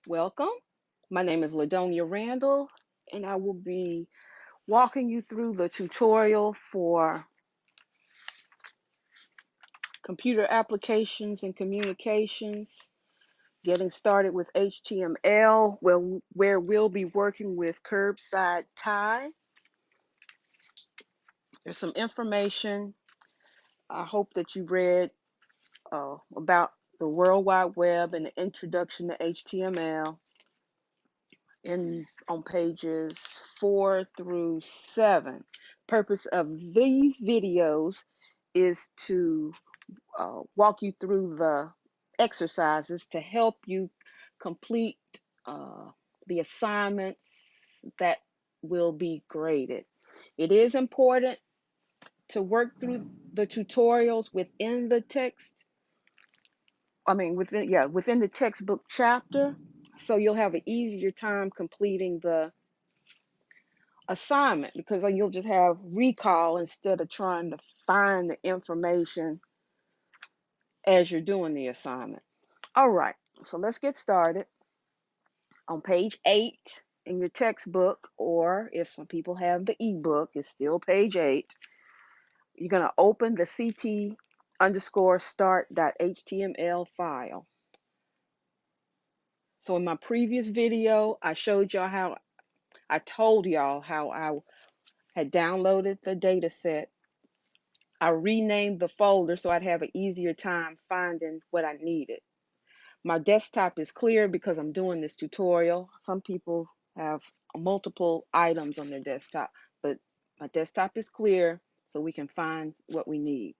Welcome. My name is Ladonia Randall, and I will be walking you through the tutorial for computer applications and communications, getting started with HTML, where we'll be working with Curbside Tie. There's some information I hope that you read about the World Wide Web and the introduction to HTML on pages 4 through 7. Purpose of these videos is to walk you through the exercises to help you complete uh, the assignments that will be graded. It is important to work through the tutorials within the text. Within the textbook chapter, so you'll have an easier time completing the assignment because then you'll just have recall instead of trying to find the information as you're doing the assignment. All right, so let's get started. On page 8 in your textbook, or if some people have the ebook, it's still page 8. You're going to open the ct_start.html file. So in my previous video, I told y'all how I had downloaded the data set. I renamed the folder so I'd have an easier time finding what I needed. My desktop is clear because I'm doing this tutorial. Some people have multiple items on their desktop, but my desktop is clear so we can find what we need.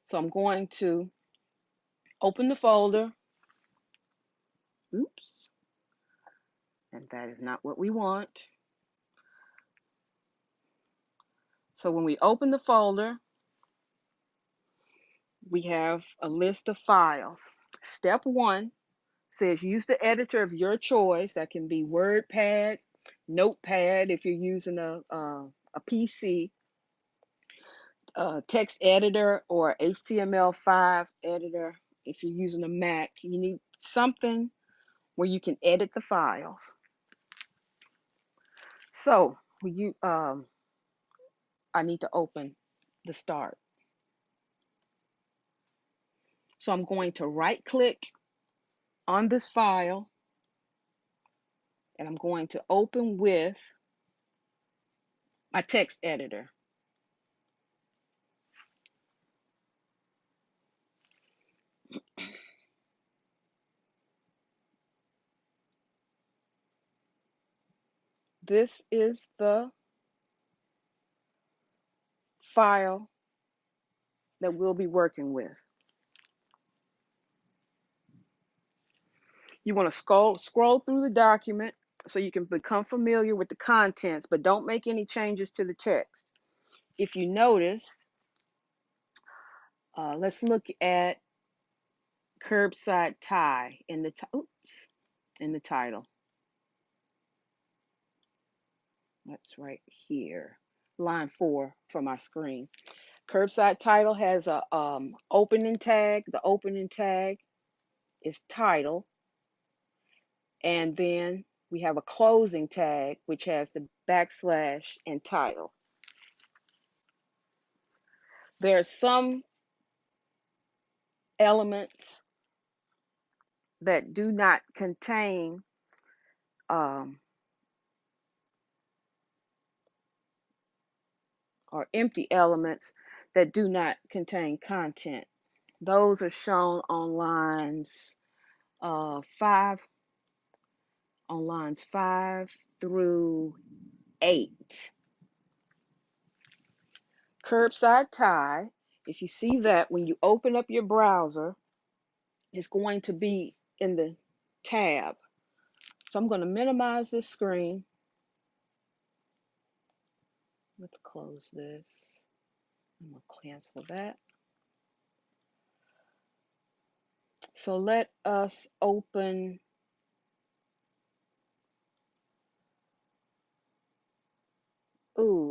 So I'm going to open the folder. Oops, and that is not what we want. So when we open the folder, we have a list of files. Step 1 says use the editor of your choice. That can be WordPad, Notepad if you're using a PC, text editor, or HTML5 editor if you're using a Mac. You need something where you can edit the files. So I need to open the start. So I'm going to right click on this file and I'm going to open with my text editor. This is the file that we'll be working with. You want to scroll through the document so you can become familiar with the contents, but don't make any changes to the text. If you notice, let's look at Curbside Tie in the title. That's right here, line 4 for my screen. Curbside title has a opening tag. The opening tag is title, and then we have a closing tag which has the backslash and title. There are some elements that do not contain or empty elements that do not contain content. Those are shown on lines 5 through 8. Curbside tie, if you see that when you open up your browser, it's going to be in the tab. So I'm going to minimize this screen. Let's close this. I'm going to cancel that. So let us open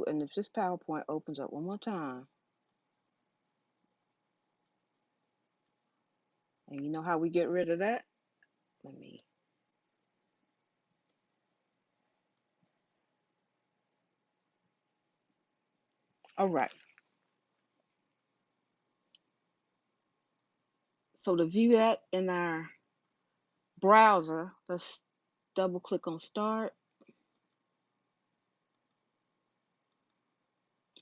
and if this PowerPoint opens up one more time, and you know how we get rid of that? Let me All right. So to view that in our browser, let's double click on start.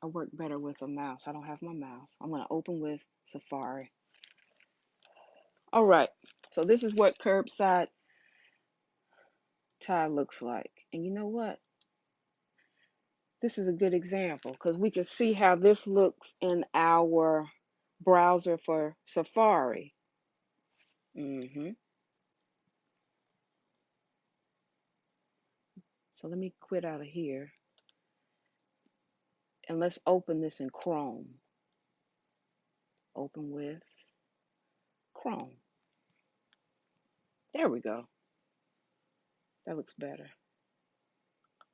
I work better with a mouse. I don't have my mouse. I'm going to open with Safari. All right. So this is what Curbside Ty looks like. And you know what? This is a good example because we can see how this looks in our browser for Safari. So let me quit out of here and let's open this in Chrome. Open with Chrome. There we go. That looks better.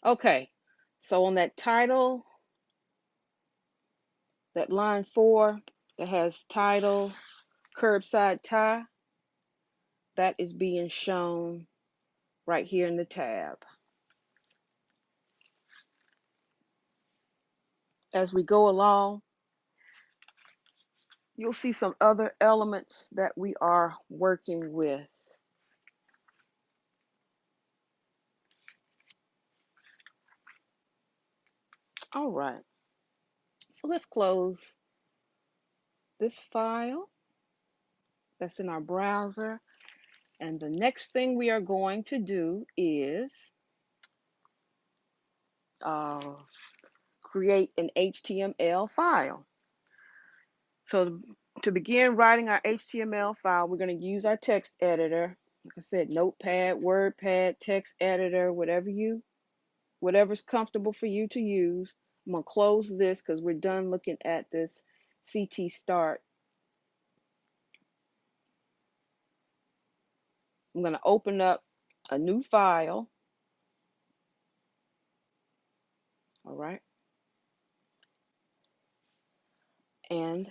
Okay. So on that title, that line 4 that has title Curbside Ty, that is being shown right here in the tab. As we go along, you'll see some other elements that we are working with. All right, so let's close this file that's in our browser. And the next thing we are going to do is create an HTML file. So to begin writing our HTML file, we're going to use our text editor. Like I said, Notepad, WordPad, text editor, whatever's comfortable for you to use. I'm going to close this because we're done looking at this CT start. I'm going to open up a new file. All right. And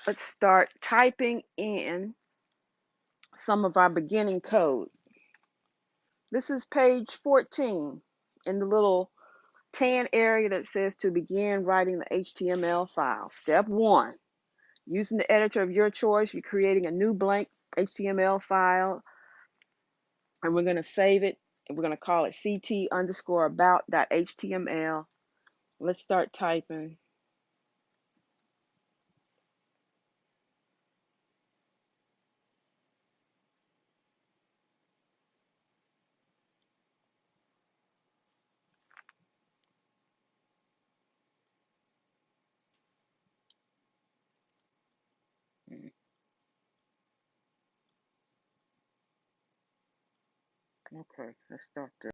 let's start typing in some of our beginning code. This is page 14 in the little tan area that says to begin writing the HTML file. Step 1, using the editor of your choice, you're creating a new blank HTML file, and we're going to save it, and we're going to call it ct_about.html. Let's start typing. Okay, let's start there.